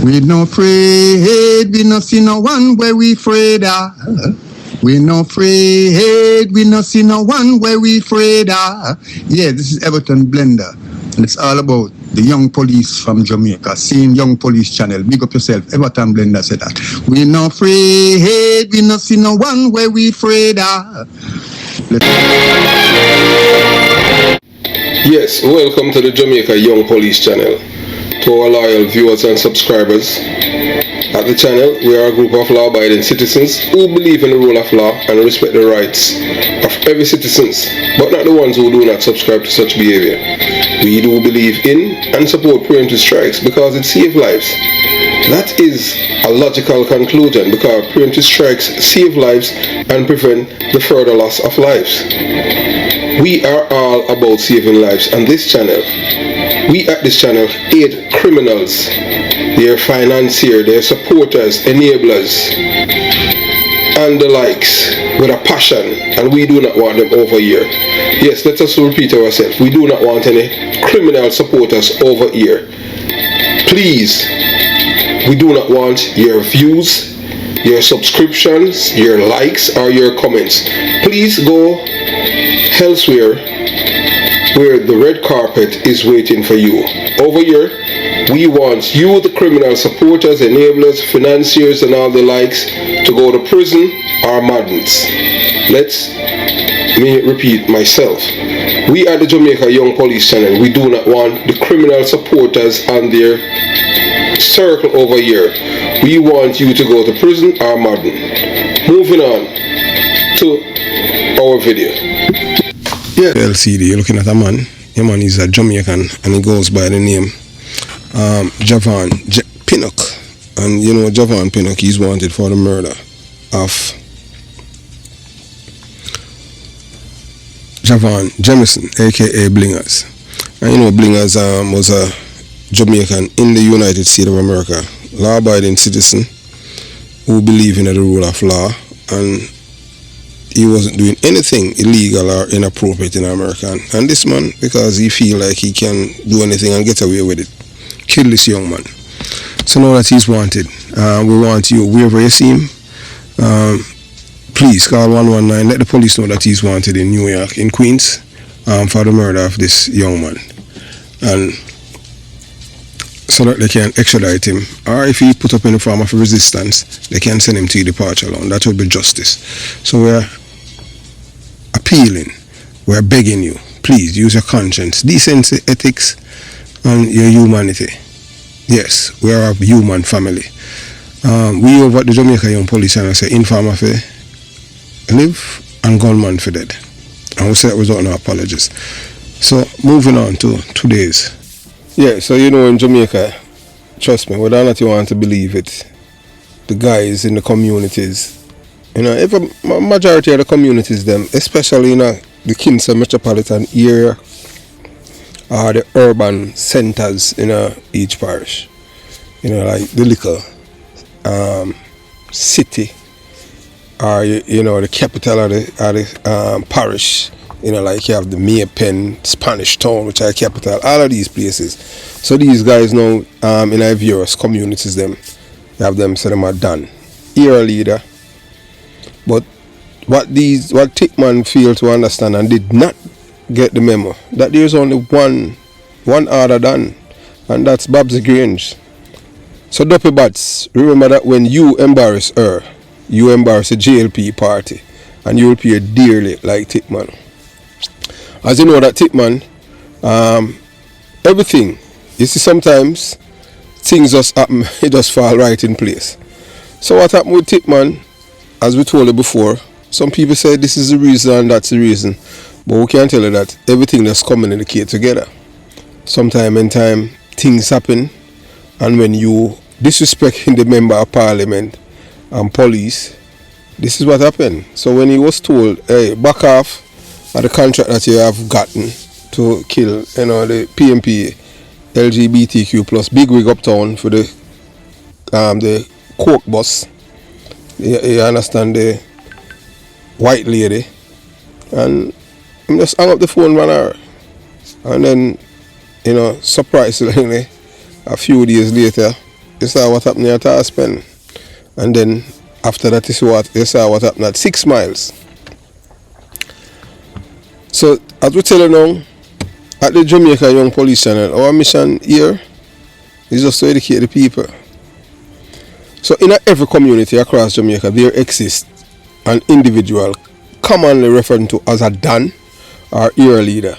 We no afraid, we no see no one where we afraid of. We no afraid, we no see no one where we afraid of. Yeah, this is Everton Blender. And it's all about the young police from Jamaica, seeing Young Police Channel. Big up yourself, Everton Blender said that. We no afraid, we no see no one where we afraid of. Yes, welcome to the Jamaica Young Police Channel. To our loyal viewers and subscribers, at the channel we are a group of law-abiding citizens who believe in the rule of law and respect the rights of every citizen, but not the ones who do not subscribe to such behavior. We do believe in and support preemptive strikes because it saves lives. That is a logical conclusion because preemptive strikes save lives and prevent the further loss of lives. We are all about saving lives on this channel. We at this channel aid criminals, their financiers, their supporters, enablers, and the likes with a passion, and we do not want them over here. Yes, let us repeat ourselves. We do not want any criminal supporters over here. Please, we do not want your views, your subscriptions, your likes, or your comments. Please go elsewhere where the red carpet is waiting for you. Over here, we want you, the criminal supporters, enablers, financiers, and all the likes, to go to prison or madness. Let me repeat myself. We at the Jamaica Young Police Channel, we do not want the criminal supporters and their circle over here. We want you to go to prison or madden. Moving on to our video. Yeah. LCD, you're looking at a man. Your man is a Jamaican and he goes by the name Javon Pinnock. And you know Javon Pinnock, he's wanted for the murder of Javon Jamison, aka Blingers. And you know Blingers was a Jamaican in the United States of America, law-abiding citizen who believed in the rule of law, and he wasn't doing anything illegal or inappropriate in America. And this man, because he feel like he can do anything and get away with it, killed this young man. So now that he's wanted, we want you, wherever you see him, please call 119, let the police know that he's wanted in New York, in Queens, for the murder of this young man. And so that they can extradite him, or if he put up any form of resistance, they can send him to departure alone. That would be justice. So we're appealing, we're begging you, please use your conscience, decency, ethics, and your humanity. Yes, we are a human family. We over at the Jamaica Young Police Channel say informer for live and gunman for dead. And we say that without no apologies. So moving on to today's. Yeah, so you know in Jamaica, trust me, whether or not you want to believe it, the guys in the communities, you know, if a majority of the communities, them, especially in the Kingston metropolitan area, are the urban centers in each parish, you know, like the liquor city, or you know, the capital of the parish. You know, like you have the Mayor Pen, Spanish Town, which are capital, all of these places. So these guys now, in our various communities, them, you have them, so them are done. You're a leader. But what Tickman failed to understand and did not get the memo, that there's only one order done, and that's BABSY GRANGE. So Duppy Bats, remember that when you embarrass her, you embarrass a JLP party, and you will pay dearly like Tickman. As you know that Tickman, everything, you see sometimes things just happen, it just fall right in place. So what happened with Tickman, as we told you before, some people say this is the reason and that's the reason, but we can't tell you that everything that's communicate together. Sometime in time things happen, and when you disrespecting the member of parliament and police, this is what happened. So when he was told, hey, back off at the contract that you have gotten to kill, you know, the PMP LGBTQ plus big wig uptown for the coke bus, you understand, the white lady, and I just hung up the phone 1 hour, and then, you know, surprisingly, a few days later, you saw what happened at Aspen. And then after that you saw what happened at 6 Miles. So as we tell you now, at the Jamaica Young Police Channel, our mission here is just to educate the people. So in every community across Jamaica, there exists an individual commonly referred to as a Dan or ear leader.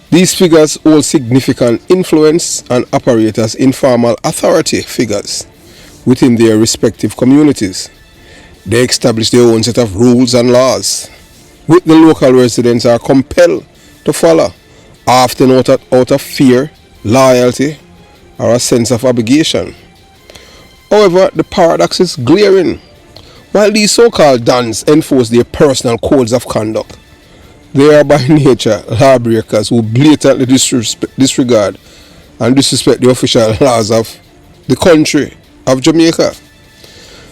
These figures hold significant influence and operate as informal authority figures within their respective communities. They establish their own set of rules and laws, which the local residents are compelled to follow, often out of fear, loyalty, or a sense of obligation. However, the paradox is glaring. While these so-called Dans enforce their personal codes of conduct, they are by nature lawbreakers who blatantly disregard and disrespect the official laws of the country of Jamaica.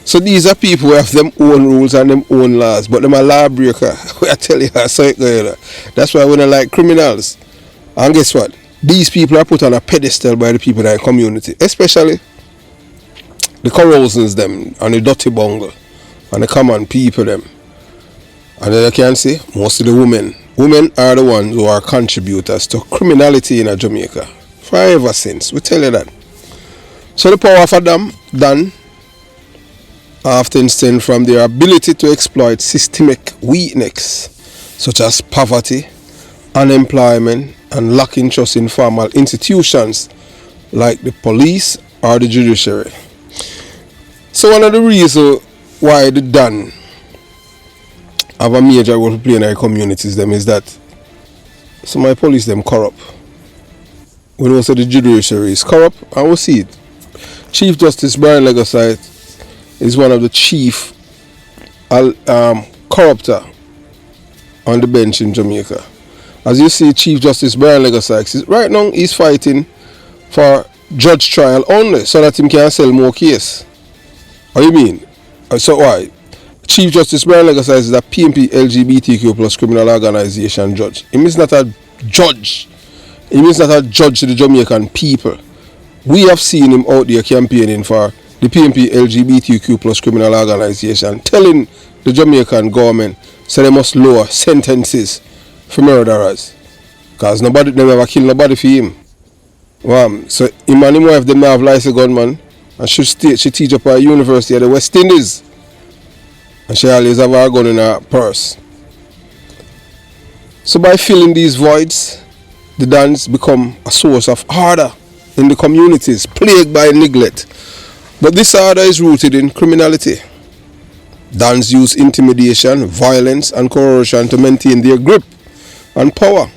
So these are people who have them own rules and them own laws, but them a lawbreaker. I tell you, that's why we don't like criminals. And guess what? These people are put on a pedestal by the people in the community, especially the corrosives them and the dirty bungle and the common people them. And then you can see most of the women. Women are the ones who are contributors to criminality in Jamaica. Forever since. We tell you that. So the power for them done often stem from their ability to exploit systemic weakness such as poverty, unemployment, and lacking trust in formal institutions like the police or the judiciary. So one of the reasons why the Dan have a major role to play in our communities them is that some of the police them corrupt. We know that the judiciary is corrupt, and we see it. Chief Justice Brian Legacy is one of the chief corrupter on the bench in Jamaica. As you see, Chief Justice Brian Legacy right now he's fighting for judge trial only so that he can sell more case. What do you mean? So why? Chief Justice Brian Legacy is a PMP LGBTQ plus criminal organization judge. He is not a judge. He is not a judge to the Jamaican people. We have seen him out there campaigning for the PMP LGBTQ plus criminal organization, telling the Jamaican government so they must lower sentences for murderers. Because nobody never kill nobody for him. So him and him wife them have license gunman and she teach up at University of the West Indies. And she always have her gun in her purse. So by filling these voids, the Dans become a source of order in the communities plagued by neglect. But this order is rooted in criminality. Dans use intimidation, violence, and coercion to maintain their grip and power,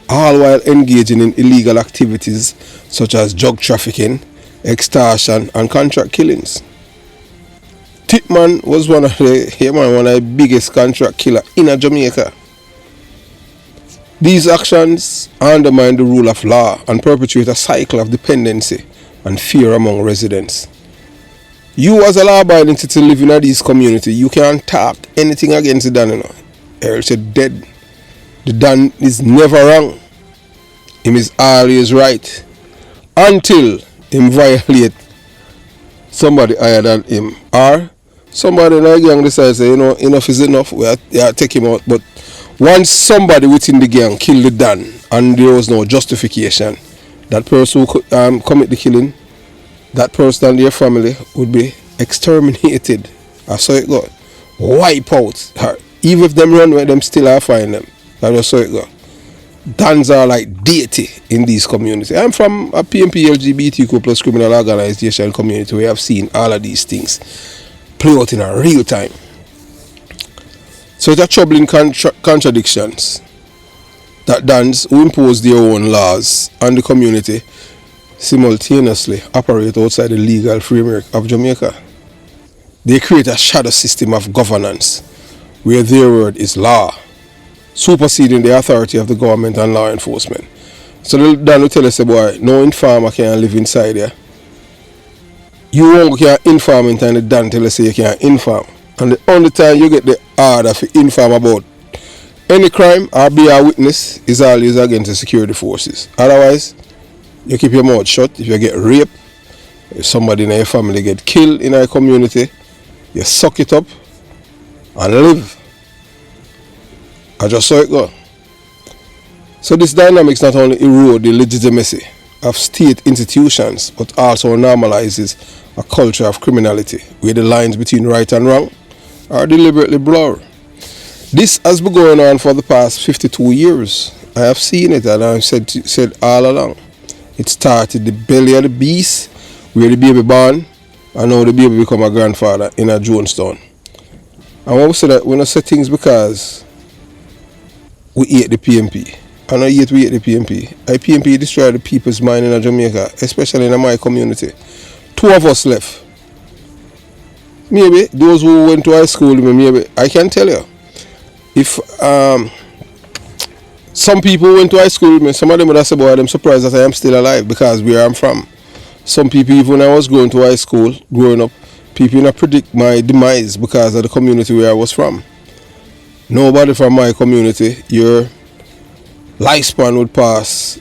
all while engaging in illegal activities such as drug trafficking, extortion, and contract killings. Tipman was one of the biggest contract killer in Jamaica. These actions undermine the rule of law and perpetuate a cycle of dependency and fear among residents. You as a law-abiding citizen living in this community, you can't talk anything against the Dan, else you're dead. The Dan is never wrong. Him is always right. Until him violate somebody higher than him. Or somebody in the gang decides, enough is enough, we have to take him out. But once somebody within the gang killed the Dan and there was no justification, that person who commit the killing, that person and their family would be exterminated. That's how it goes. Wipe out her. Even if them run away, them still have find them. That's how it goes. Dans are like deity in these communities. I'm from a PMP LGBTQ plus criminal organization community where I've seen all of these things play out in a real time. So it's a troubling contradictions that Dans who impose their own laws on the community simultaneously operate outside the legal framework of Jamaica. They create a shadow system of governance where their word is law, superseding the authority of the government and law enforcement. So Dan will tell us, boy, no informer can live inside here. You won't can inform in time the Dan tell us you can inform. And the only time you get the order for inform about any crime or be a witness is always against the security forces. Otherwise, you keep your mouth shut. If you get raped, If somebody in your family get killed in our community, you suck it up and live. I just saw it go. So this dynamics not only erode the legitimacy of state institutions, but also normalizes a culture of criminality where the lines between right and wrong are deliberately blurred. This has been going on for the past 52 years. I have seen it, and I've said all along. It started the belly of the beast, where the baby born, and now the baby become a grandfather in a Jonestown. And when we say that, we don't say things because we hate the PMP. And I hate we hate the PMP. The PMP destroyed the people's mind in Jamaica, especially in my community. 2 of us left. Maybe those who went to high school, maybe I can tell you. If some people went to high school with me, some of them would have said, boy, I'm surprised that I am still alive because where I'm from. Some people, even when I was going to high school, growing up, people not predict my demise because of the community where I was from. Nobody from my community, your lifespan would pass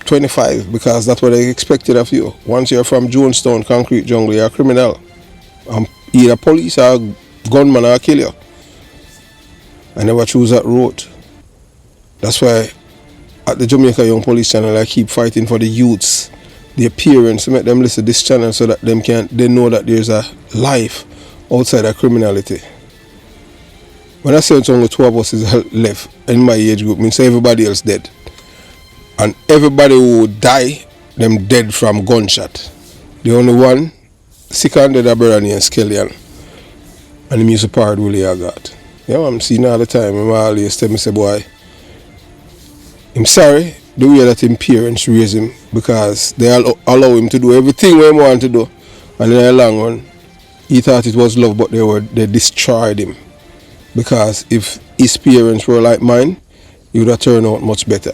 25 because that's what they expected of you. Once you're from Jonestown, Concrete Jungle, you're a criminal. Either police or gunman or kill you. I never choose that road. That's why at the Jamaica Young Police channel I keep fighting for the youths, their parents, to make them listen to this channel so that they know that there's a life outside of criminality. When I say it's only 2 of us is left in my age group, means everybody else dead. And everybody who die, them dead from gunshot. The only one sick and dead are Berani and Skellion. And the music part really I got. Yeah, I'm seeing all the time. I'm always tell me, say, boy, I'm sorry the way that his parents raise him because they allow him to do everything he want to do. And in the long run, he thought it was love, but they destroyed him. Because if his parents were like mine, he would have turned out much better.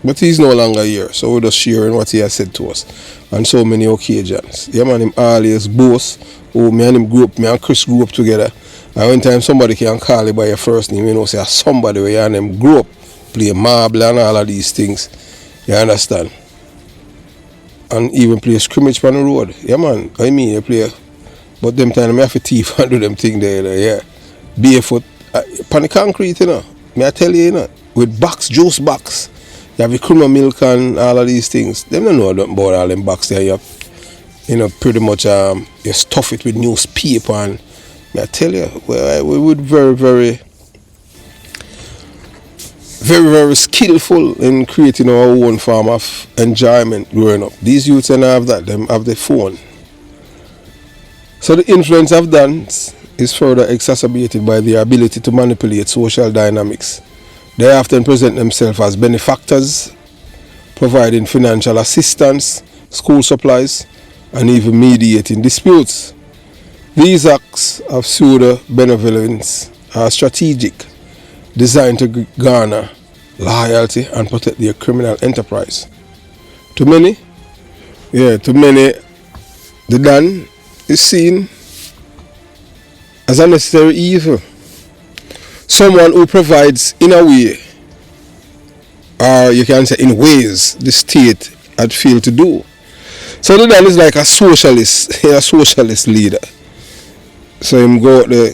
But he's no longer here, so we're just sharing what he has said to us on so many occasions. Yeah, man, him always boast. Oh, me and him grew up, me and Chris grew up together. And one time somebody can call you by your first name, you know, say somebody where you and them grew up, play marble and all of these things. You understand? And even play scrimmage on the road. Yeah, man, I mean, you play. But them time, I have to thief and do them thing there, yeah. Barefoot, on the concrete, you know. May I tell you, you know, with box, juice box. You have the cream milk and all of these things. They don't know about all them box there. You know, pretty much you stuff it with newspaper and may I tell you, well, we would very skillful in creating our own form of enjoyment growing up. These youths don't have that, them have the phone. So the influence of dance is further exacerbated by their ability to manipulate social dynamics. They often present themselves as benefactors, providing financial assistance, school supplies, and even mediating disputes. These acts of pseudo-benevolence are strategic, designed to garner loyalty and protect their criminal enterprise. To many, the Don is seen as a necessary evil. Someone who provides in a way, or you can say in ways, the state had failed to do. So the Don is like a socialist leader. So him go out there,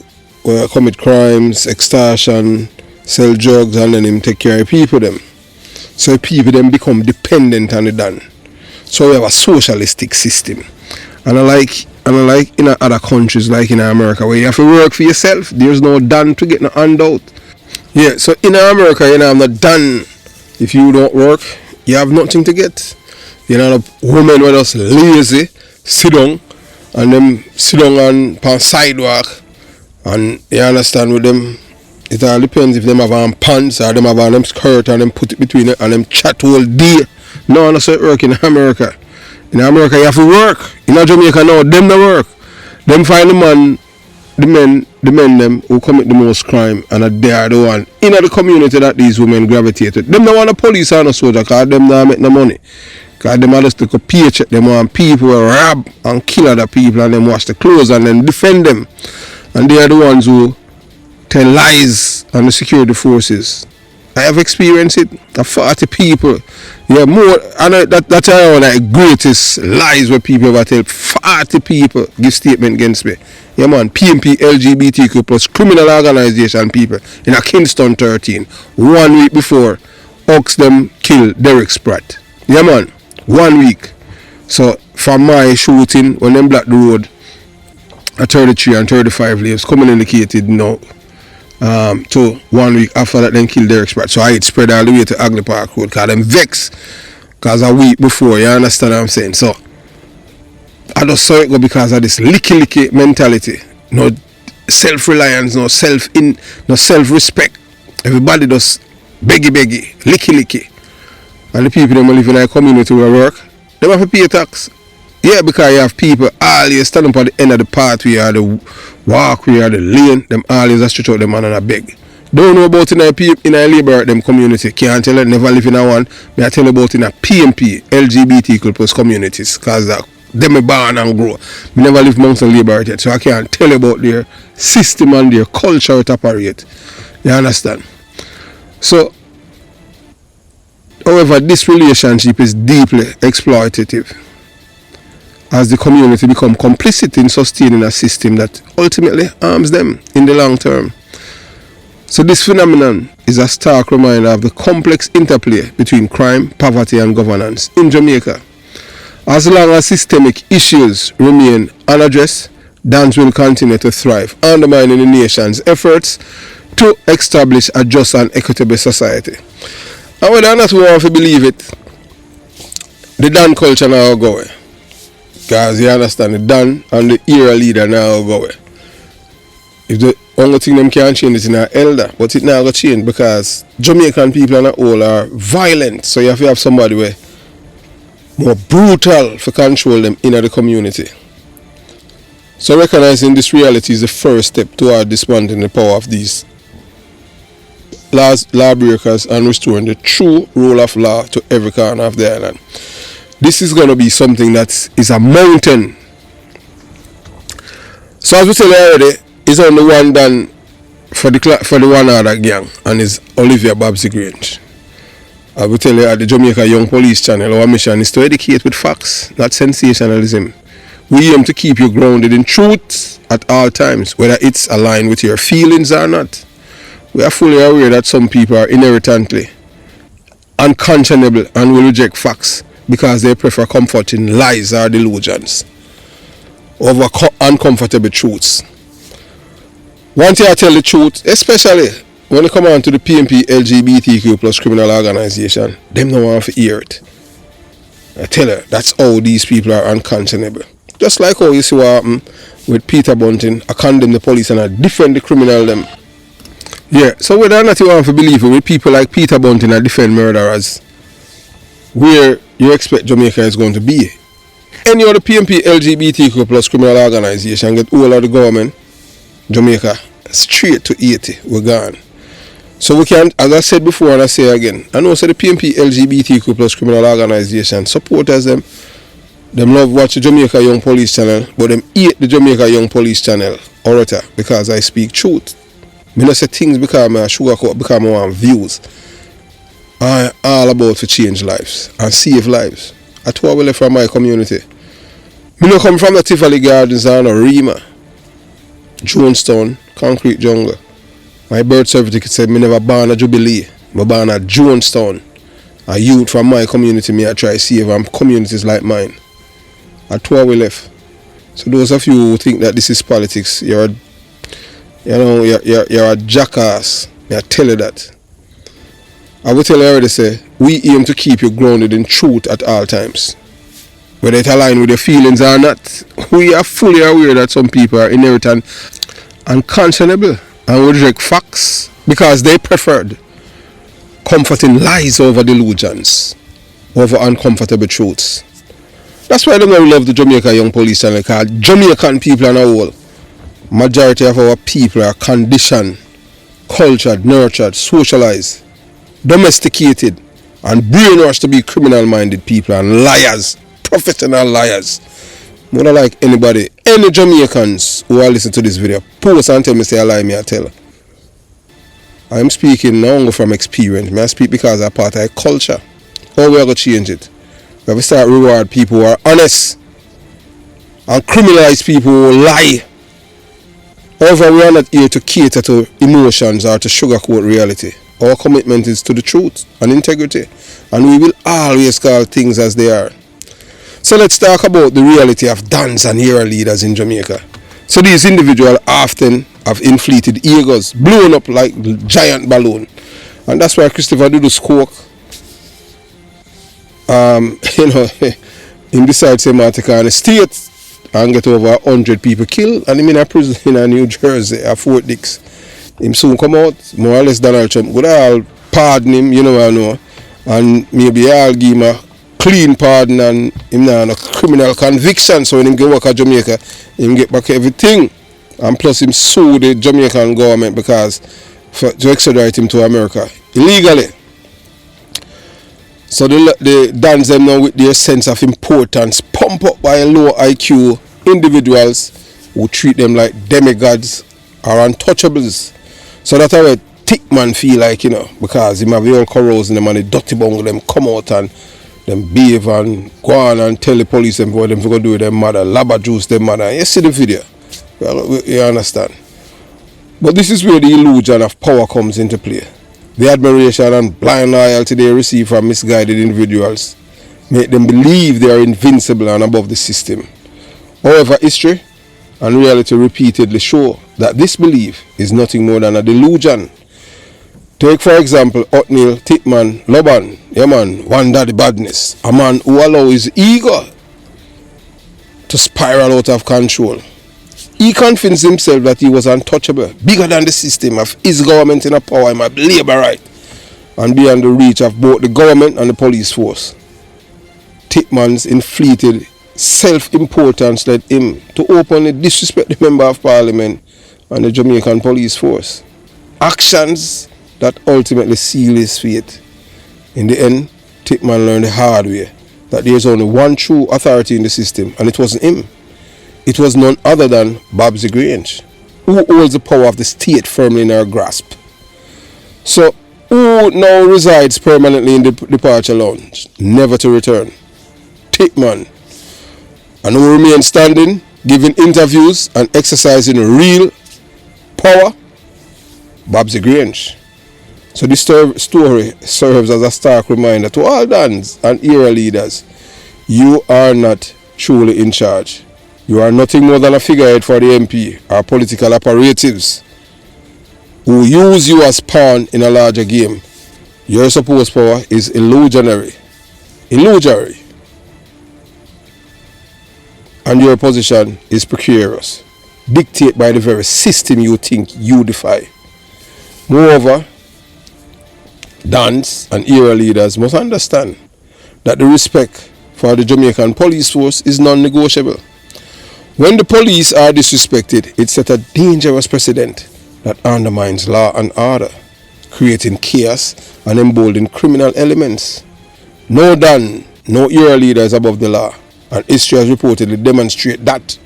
commit crimes, extortion, sell drugs, and then him take care of people them. So people them become dependent on the Don. So we have a socialistic system. And I like in other countries like in America where you have to work for yourself. There's no Don to get no handout. Yeah, so in America you have no Don. If you don't work, you have nothing to get. You know, women were just lazy, sit down, and them sit down on sidewalk. And you understand with them, it all depends if them have on pants or them have on them skirt and them put it between it and them chat all day. No, that's how it work in America. In America, you have to work. In Jamaica now, them don't work. Them find the men them who commit the most crime, and they are the one in the community that these women gravitated. Them don't want a police or a soldier because them don't make no money. Because them are just take a paycheck. Them want people who rob and kill other people and them wash the clothes and then defend them. And they are the ones who tell lies on the security forces. I have experienced it. 40 people. Yeah, more. And that's one of the greatest lies where people ever tell. 40 people give statement against me. Yeah, man. PMP LGBTQ plus criminal organization people in a Kingston 13. 1 week before, Ox them kill Derek Spratt. Yeah, man. 1 week. So, from my shooting, when them block the road, a 33 and 35 lives communicated now to 1 week after that, then kill Derek Spratt. So I had spread all the way to Agley Park Road because them vex. Because a week before, you understand what I'm saying? So, I just saw it go because of this licky mentality. No self-reliance, no self-respect. Everybody does beggy, licky. And the people that live in our community where work, they have to pay tax. Yeah, because you have people always standing up at the end of the pathway or the walkway or the lane, them always stretch out them hand and a beg. Don't know about in a labor them community. Can't tell it, never live in a one. Me I tell you about in a PMP, LGBTQ plus communities, because them are born and grow. Me never live amongst the labor yet, so I can't tell you about their system and their culture to operate. You understand? So, however, this relationship is deeply exploitative, as the community become complicit in sustaining a system that ultimately harms them in the long term. So this phenomenon is a stark reminder of the complex interplay between crime, poverty and governance in Jamaica. As long as systemic issues remain unaddressed, dance will continue to thrive, undermining the nation's efforts to establish a just and equitable society. And whether or not we want to believe it, the Dan culture now go away. Because you understand, the Dan and the era leader now go away. If the only thing them can change is in our elder, but it now go change because Jamaican people and all are violent. So you have to have somebody where more brutal for control them in the community. So recognizing this reality is the first step toward disbanding the power of these lawbreakers and restoring the true rule of law to every corner of the island. This is going to be something that is a mountain. So as we tell you already, it's only one done for the one other gang, and is Olivia BABSY GRANGE. I will tell you at the Jamaica Young Police channel, our mission is to educate with facts, not sensationalism. We aim to keep you grounded in truth at all times, whether it's aligned with your feelings or not. We are fully aware that some people are inherently unconscionable and will reject facts because they prefer comfort in lies or delusions over uncomfortable truths. Once you tell the truth, especially when it comes on to the PMP LGBTQ plus criminal organization, them don't want to hear it. I tell her, that's how these people are unconscionable. Just like how you see what happened with Peter Bunting, I condemn the police and I defend the criminal them. Yeah, so whether or not you want to believe it, with people like Peter Bunting and defend murderers, where you expect Jamaica is going to be. Any other PMP LGBTQ plus criminal organization get all of the government, Jamaica straight to 80, we're gone. So we can, as I said before and I say again, I know so the PMP LGBTQ plus criminal organization supporters them love watch the Jamaica Young Police channel, but them hate the Jamaica Young Police channel orator because I speak truth. Me not say things because I sugarcoat, because I want views. I'm all about to change lives and save lives. That's why we left from my community. Me not come from the Tivoli Gardens or no Rima, Jonestown, Concrete Jungle. My birth certificate said me never born a Jubilee. Me born at Jonestown. A youth from my community me I try to save and communities like mine. That's why we left. So those of you who think that this is politics, you're a jackass. I tell you that. I will tell you already say, we aim to keep you grounded in truth at all times. Whether it aligns with your feelings or not, we are fully aware that some people are inherent unconscionable and will reject facts because they preferred comforting lies over delusions, over uncomfortable truths. That's why I don't love the Jamaica Young Police channel, because Jamaican people on a whole, majority of our people are conditioned, cultured, nurtured, socialized, domesticated, and brainwashed to be criminal-minded people and liars, professional liars. More than like anybody, any Jamaicans who are listening to this video, post and tell me say I lie, me I tell. I'm speaking now only from experience. I speak because I'm part of a culture. How we are going to change it? We have to start reward people who are honest and criminalize people who lie. However, we are not here to cater to emotions or to sugarcoat reality. Our commitment is to the truth and integrity, and we will always call things as they are. So let's talk about the reality of dons and era leaders in Jamaica. So these individuals often have inflated egos, blown up like giant balloon, and that's why Christopher do the squawk. Him decides to take on the state and get over 100 people killed, and him in a prison in New Jersey at Fort Dix. Him soon come out, more or less Donald Trump would all pardon him, you know I know, and maybe I'll give him a clean pardon and him not a criminal conviction, so when him go work at Jamaica, him get back everything. And plus him sue the Jamaican government because to extradite him to America illegally. So the dons them now with their sense of importance, pump up by low IQ individuals who treat them like demigods or untouchables. So that's how a thick man feel like, you know, because him have the old corrosion them and the dirty bungle them come out and them behave and go on and tell the police them what them to go do with them mother, laba juice them mother. You see the video? You understand? But this is where the illusion of power comes into play. The admiration and blind loyalty they receive from misguided individuals make them believe they are invincible and above the system. However, history and reality repeatedly show that this belief is nothing more than a delusion. Take for example Othniel, Titman, Loban, yeah man, one daddy badness, a man who allows his ego to spiral out of control. He convinced himself that he was untouchable, bigger than the system of his government in a power, my labor right, and beyond the reach of both the government and the police force. Titman's inflated self-importance led him to openly disrespect the member of parliament and the Jamaican police force. Actions that ultimately seal his fate. In the end, Titman learned the hard way that there is only one true authority in the system, and it wasn't him. It was none other than BABSY GRANGE, who holds the power of the state firmly in her grasp. So, who now resides permanently in the departure lounge, never to return? Titman. And who remains standing, giving interviews and exercising real power? BABSY GRANGE. So this story serves as a stark reminder to all dons and era leaders, you are not truly in charge. You are nothing more than a figurehead for the MP or political operatives who use you as pawn in a larger game. Your supposed power is illusionary. And your position is precarious, dictated by the very system you think you defy. Moreover, dons and era leaders must understand that the respect for the Jamaican police force is non-negotiable. When the police are disrespected, it sets a dangerous precedent that undermines law and order, creating chaos and emboldening criminal elements. No don, no era leader is above the law, and history has reportedly demonstrated that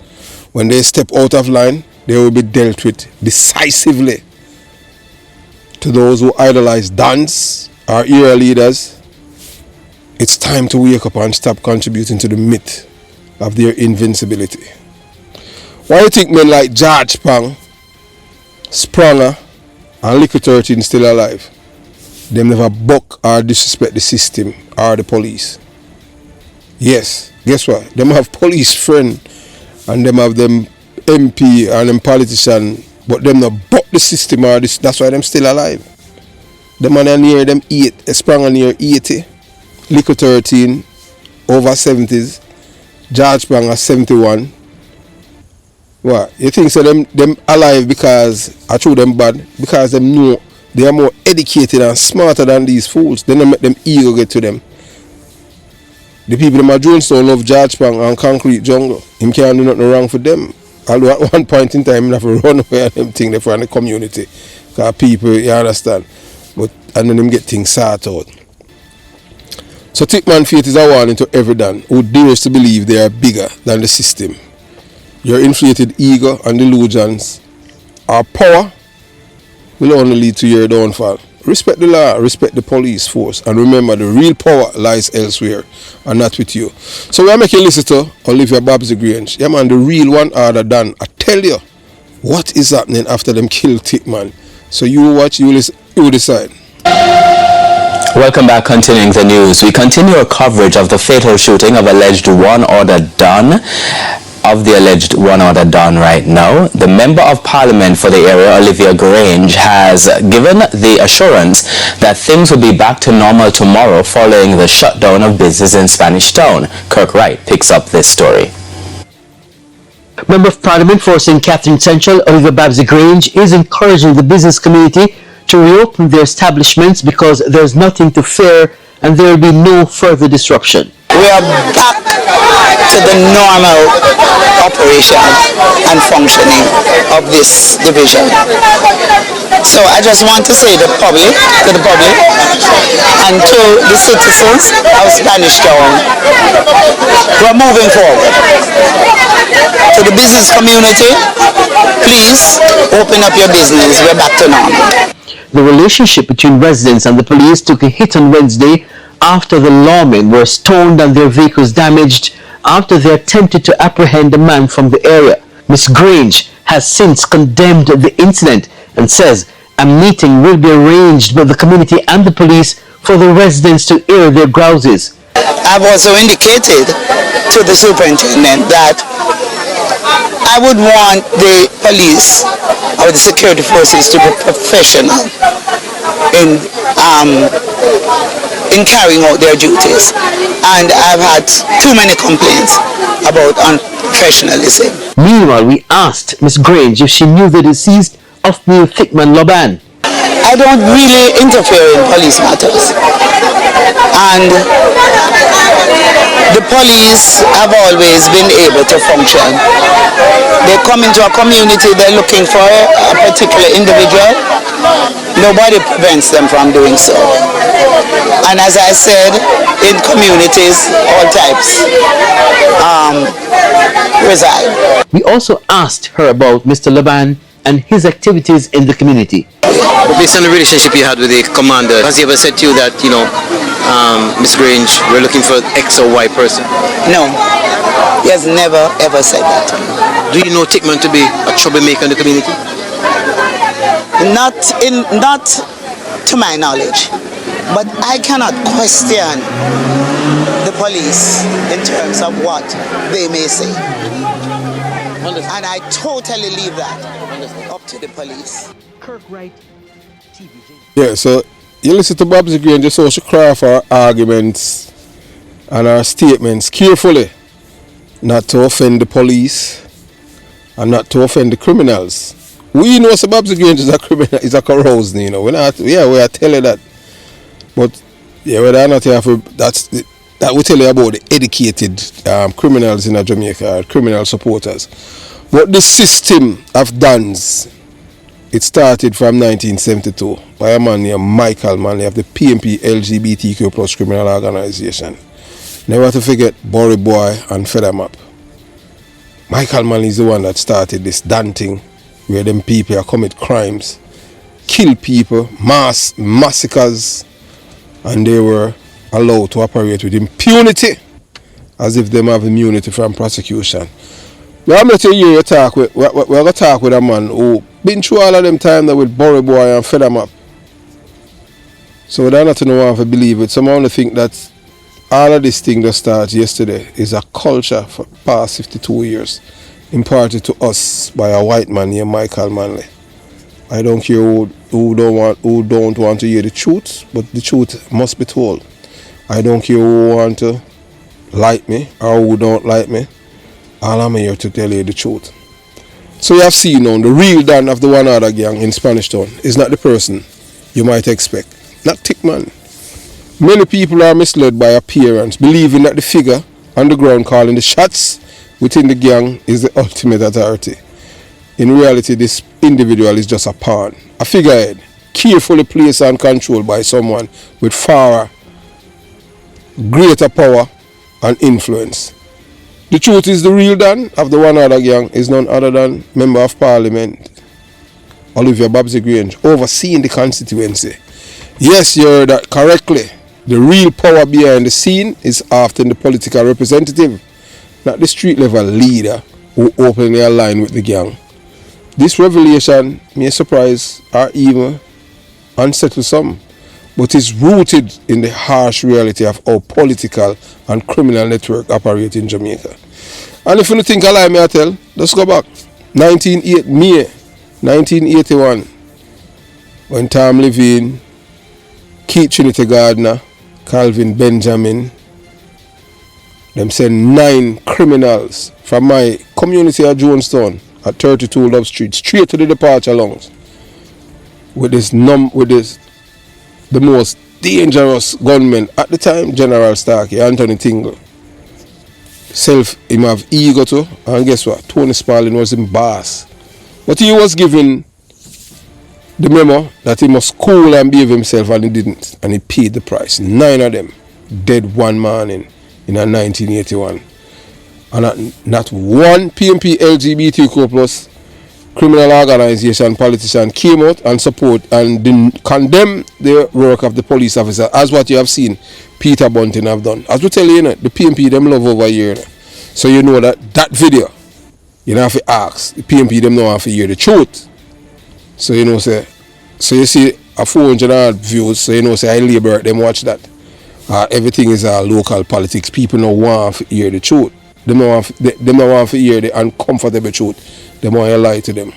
when they step out of line, they will be dealt with decisively. To those who idolize dons or era leaders, it's time to wake up and stop contributing to the myth of their invincibility. Why do you think men like George Pang, Spranger, and Liquor 13 still alive? Them never buck or disrespect the system or the police. Yes, guess what? Them have police friend and them have them MP and them politician, but them not buck the system or this. That's why them still alive. The man are near them 8, Spranger near 80, Liquor 13 over 70s, George Pang 71. What? You think so them alive because I threw them bad? Because them know they are more educated and smarter than these fools. Then they make them ego get to them. The people in my Jonestown love George Pang and Concrete Jungle. Him can't do nothing wrong for them. Although at one point in time, he have to run away and them thing for the community. Because people, you understand. But and then them get things sorted out. So Tickman Fate is a warning to every don who dares to believe they are bigger than the system. Your inflated ego and delusions are power will only lead to your downfall. Respect the law, respect the police force, and remember the real power lies elsewhere and not with you. So we are making listen to Olivia BABSY GRANGE. Yeah man, the real one harder than. I tell you, what is happening after them kill Tick man? So you watch, you listen, you decide. Welcome back. Continuing the news, we continue our coverage of the fatal shooting of alleged one order Don. Right now, the Member of Parliament for the area, Olivia GRANGE, has given the assurance that things will be back to normal tomorrow following the shutdown of business in Spanish Town. Kirk Wright picks up this story. Member of Parliament for St. Catherine Central, Olivia BABSY GRANGE, is encouraging the business community to reopen their establishments because there's nothing to fear and there will be no further disruption. We are back to the normal operation and functioning of this division. So I just want to say to the public and to the citizens of Spanish Town, we're moving forward. To the business community, please open up your business. We're back to normal. The relationship between residents and the police took a hit on Wednesday after the lawmen were stoned and their vehicles damaged after they attempted to apprehend a man from the area. Ms. GRANGE has since condemned the incident and says a meeting will be arranged by the community and the police for the residents to air their grouses. I've also indicated to the superintendent that I would want the police or the security forces to be professional in carrying out their duties, and I've had too many complaints about unprofessionalism. Meanwhile, we asked Ms. GRANGE if she knew the deceased of Neil Thickman Laban. I don't really interfere in police matters, and the police have always been able to function. They come into a community, they're looking for a particular individual. Nobody prevents them from doing so. And as I said, in communities, all types reside. We also asked her about Mr. Laban and his activities in the community. Based on the relationship you had with the commander, has he ever said to you that, Ms. GRANGE, we're looking for X or Y person? No, he has never ever said that. Do you know Tickman to be a troublemaker in the community? Not to my knowledge, but I cannot question the police in terms of what they may say. And I totally leave that up to the police. Kirk Wright, TVJ. Yeah, so you listen to BABSY GRANGE, so she craft her arguments and her statements carefully, not to offend the police and not to offend the criminals. We know so BABSY GRANGE is a criminal, is a carousing, you know. We are telling that. But yeah, we're not here for that we tell you about the educated criminals in Jamaica, criminal supporters. But the system of dons, it started from 1972 by a man named Michael Manley of the PMP LGBTQ plus criminal organization. Never to forget Bory Boy and Feathermap. Michael Manley is the one that started this dancing where them people commit crimes, kill people, massacres, and they were allowed to operate with impunity as if they have immunity from prosecution. We're going to talk with a man who been through all of them time with Bory Boy and Feathermap. So they're not to want to believe it. Some want to think that all of this thing that started yesterday is a culture for past 52 years imparted to us by a white man named Michael Manley. I don't care who don't want to hear the truth, but the truth must be told. I don't care who want to like me or who don't like me. All I'm here to tell you the truth. So you have seen now the real Don of the one other gang in Spanish Town is not the person you might expect. Not Tickman. Many people are misled by appearance, believing that the figure on the ground calling the shots within the gang is the ultimate authority. In reality, this individual is just a pawn, a figurehead, carefully placed and controlled by someone with far greater power and influence. The truth is the real Don of the one other gang is none other than Member of Parliament Olivia Babsy Grange, overseeing the constituency. Yes, you heard that correctly. The real power behind the scene is often the political representative, not the street level leader who openly align with the gang. This revelation may surprise or even unsettle some, but is rooted in the harsh reality of how political and criminal network operate in Jamaica. And if you don't think I lie, me I tell, let's go back. May 1981, when Tom Levine, Keith Trinity Gardner, Calvin Benjamin, them send 9 criminals from my community at Jonestown at 32 Love Street straight to the departure lounge with the most dangerous gunman at the time, General Starkey, Anthony Tingle. Him have ego too, and guess what? Tony Spalding was him boss. But he was given the memo that he must cool and behave himself, and he didn't. And he paid the price. 9 of them dead one morning in 1981. And not one PMP LGBTQ plus criminal organization politician came out and support and condemn the work of the police officer, as what you have seen Peter Bunting have done. As we tell you, the PMP them love over here. So you know that video, you don't have to ask. The PMP them don't have to hear the truth. So you know, so you see a 400 odd views, so you know, say I labor them watch that. Everything is local politics. People don't want to hear the truth. They don't want to hear the uncomfortable truth. They want to lie to them.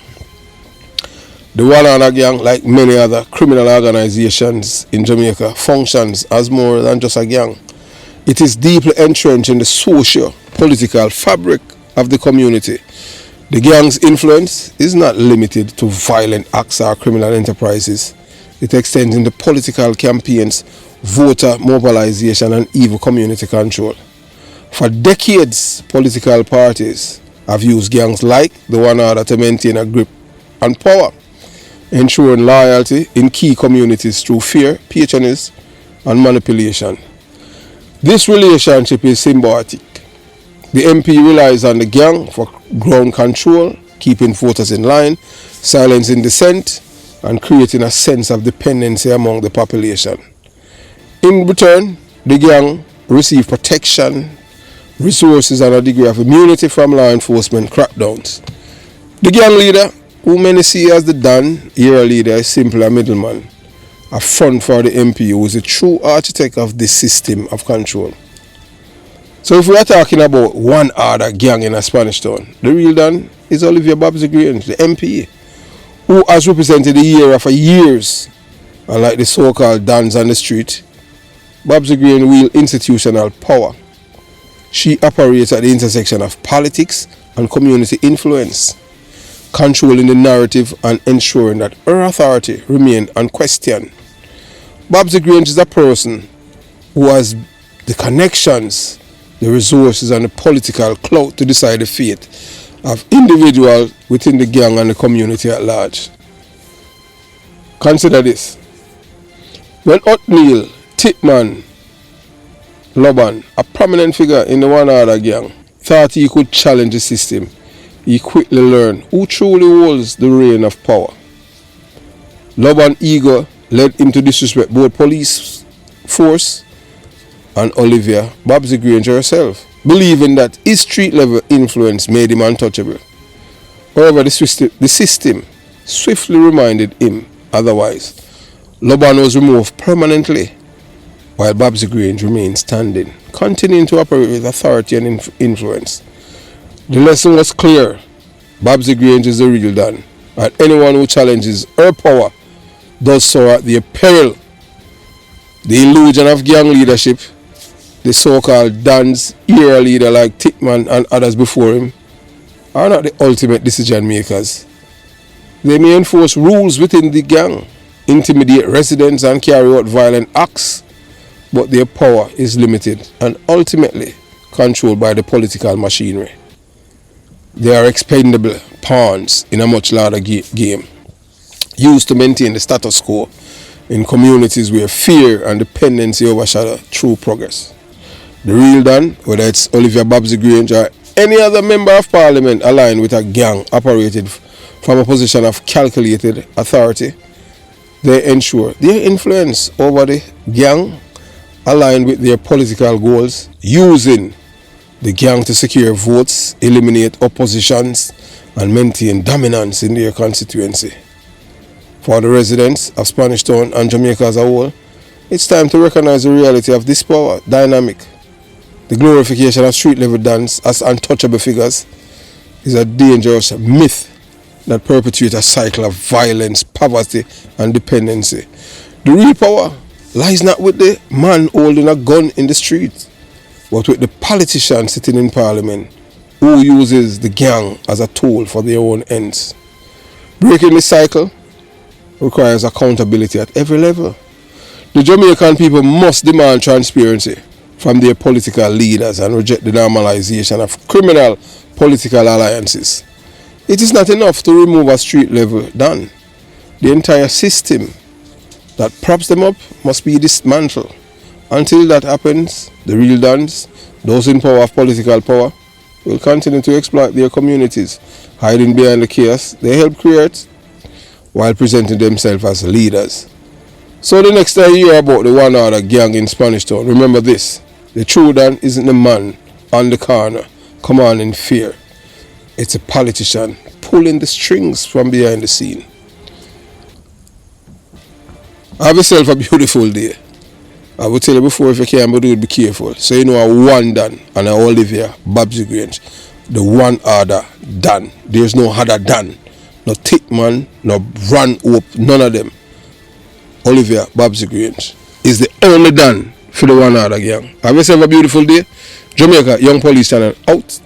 The One Other Gang, like many other criminal organizations in Jamaica, functions as more than just a gang. It is deeply entrenched in the socio-political fabric of the community. The gang's influence is not limited to violent acts or criminal enterprises. It extends into political campaigns, voter mobilization, and even community control. For decades, political parties have used gangs like the One Other to maintain a grip and power, ensuring loyalty in key communities through fear, patronage, and manipulation. This relationship is symbiotic. The MP relies on the gang for ground control, keeping voters in line, silencing dissent, and creating a sense of dependency among the population. In return, the gang receive protection, resources, and a degree of immunity from law enforcement crackdowns. The gang leader, who many see as the Don, era leader, is simply a middleman, a front for the MP, who is a true architect of this system of control. So if we are talking about One Other Gang in a Spanish Town, the real Don is Olivia Babsy Grange, the MP, who has represented the era for years. Unlike the so-called Dons on the street, Babsy Grange wields institutional power. She operates at the intersection of politics and community influence, controlling the narrative and ensuring that her authority remains unquestioned. Babsy Grange is a person who has the connections, the resources, and the political clout to decide the fate of individuals within the gang and the community at large. Consider this. When Othniel, Titman, Loban, a prominent figure in the One Other Gang, thought he could challenge the system, he quickly learned who truly holds the reign of power. Loban's ego led him to disrespect both police force and Olivia Babsy Grange herself, believing that his street-level influence made him untouchable. However, the system swiftly reminded him otherwise. Loban was removed permanently, while Babsy Grange remained standing, continuing to operate with authority and influence. The lesson was clear. Babsy Grange is the real Don, and anyone who challenges her power does so at the peril. The illusion of gang leadership, the so-called Don's era leader like Titman and others before him, are not the ultimate decision makers. They may enforce rules within the gang, intimidate residents, and carry out violent acts, but their power is limited and ultimately controlled by the political machinery. They are expendable pawns in a much larger game, used to maintain the status quo in communities where fear and dependency overshadow true progress. The real Don, whether it's Olivia Babsy Grange or any other member of parliament aligned with a gang operated from a position of calculated authority. They ensure their influence over the gang aligned with their political goals, using the gang to secure votes, eliminate oppositions, and maintain dominance in their constituency. For the residents of Spanish Town and Jamaica as a whole, it's time to recognize the reality of this power dynamic. The glorification of street-level dance as untouchable figures is a dangerous myth that perpetuates a cycle of violence, poverty, and dependency. The real power lies not with the man holding a gun in the street, but with the politician sitting in parliament who uses the gang as a tool for their own ends. Breaking this cycle requires accountability at every level. The Jamaican people must demand transparency from their political leaders and reject the normalization of criminal political alliances. It is not enough to remove a street level don. The entire system that props them up must be dismantled. Until that happens, the real dons, those in power of political power, will continue to exploit their communities, hiding behind the chaos they help create while presenting themselves as leaders. So the next time you hear about the one other gang in Spanish Town, remember this: the true don isn't the man on the corner commanding fear. It's a politician pulling the strings from behind the scene. Have yourself a beautiful day. I will tell you before, if you can't do it, be careful. So you know a one done and I Olivia BABSY GRANGE. The one other done. There's no other done. No thick man, no run up, none of them. Olivia BABSY GRANGE is the only done for the one other gang. Have yourself a beautiful day. Jamaica Young Police Channel out.